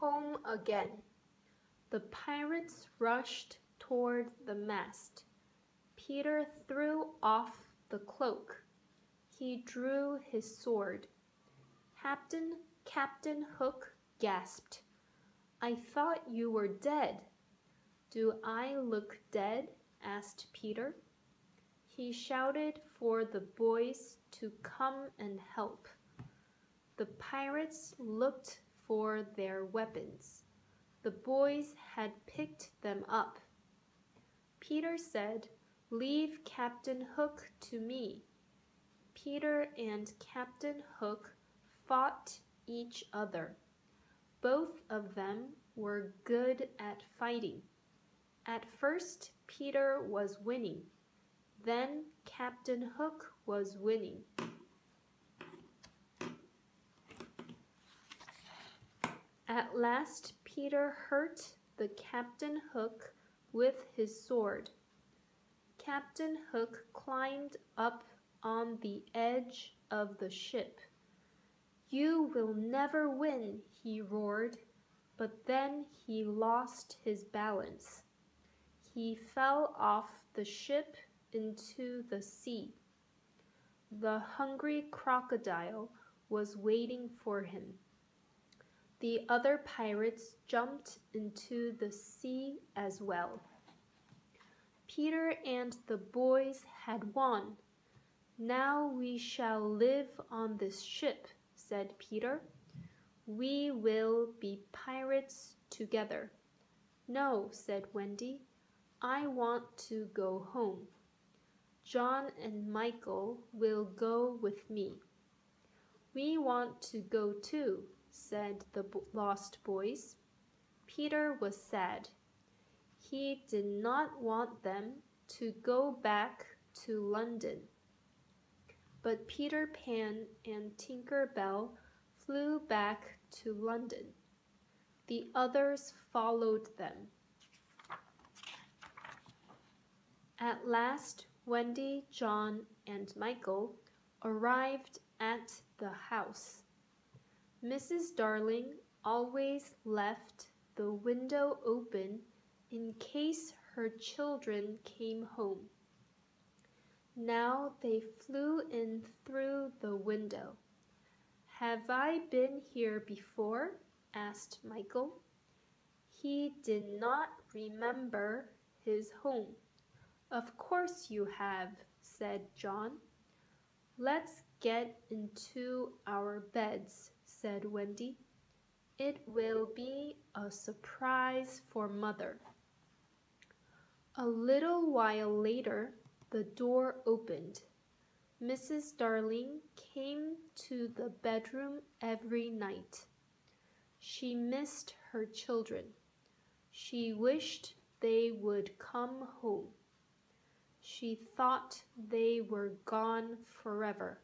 home again. The pirates rushed toward the mast. Peter threw off the cloak. He drew his sword. Captain Hook gasped. "I thought you were dead." "Do I look dead?" asked Peter. He shouted for the boys to come and help. The pirates looked for their weapons. The boys had picked them up. Peter said, "Leave Captain Hook to me." Peter and Captain Hook fought each other. Both of them were good at fighting. At first, Peter was winning. Then Captain Hook was winning. At last, Peter hurt the Captain Hook with his sword. Captain Hook climbed up on the edge of the ship. "You will never win," he roared, but then he lost his balance. He fell off the ship into the sea. The hungry crocodile was waiting for him. The other pirates jumped into the sea as well. Peter and the boys had won. "Now we shall live on this ship," said Peter. "We will be pirates together." "No," said Wendy. "I want to go home. John and Michael will go with me." "We want to go too," said the lost boys. Peter was sad. He did not want them to go back to London. But Peter Pan and Tinker Bell flew back to London. The others followed them. At last, Wendy, John, and Michael arrived at the house. Mrs. Darling always left the window open in case her children came home. Now they flew in through the window. "Have I been here before?" asked Michael. He did not remember his home. "Of course you have," said John. "Let's get into our beds," said Wendy. "It will be a surprise for Mother." A little while later, the door opened. Mrs. Darling came to the bedroom every night. She missed her children. She wished they would come home. She thought they were gone forever.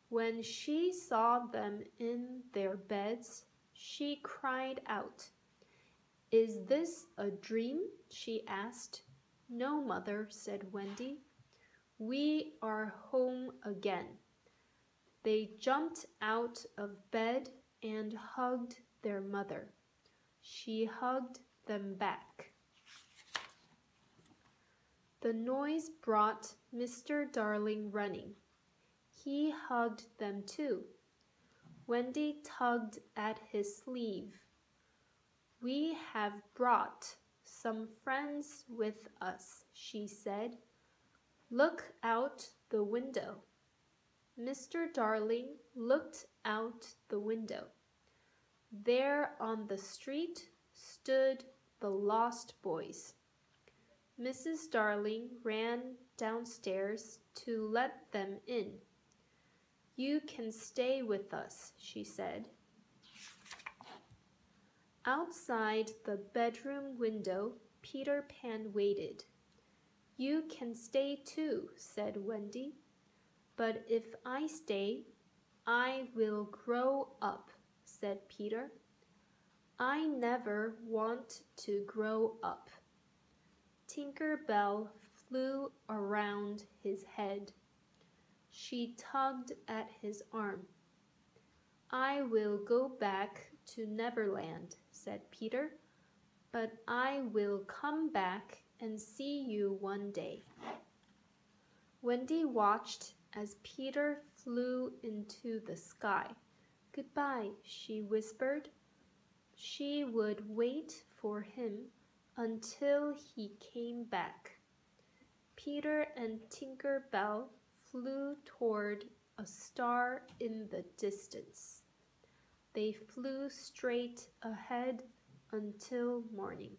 When she saw them in their beds, she cried out. "Is this a dream?" she asked. "No, Mother," said Wendy. "We are home again." They jumped out of bed and hugged their mother. She hugged them back. The noise brought Mr. Darling running. He hugged them too. Wendy tugged at his sleeve. "We have brought some friends with us," she said. "Look out the window." Mr. Darling looked out the window. There on the street stood the lost boys. Mrs. Darling ran downstairs to let them in. "You can stay with us," she said. Outside the bedroom window, Peter Pan waited. "You can stay too," said Wendy. "But if I stay, I will grow up," said Peter. "I never want to grow up." Tinker Bell flew around his head. She tugged at his arm. "I will go back to Neverland, said Peter, but I will come back and see you one day. Wendy watched as Peter flew into the sky. Goodbye, she whispered. She would wait for him until he came back. Peter and Tinker Bell flew toward a star in the distance. They flew straight ahead until morning.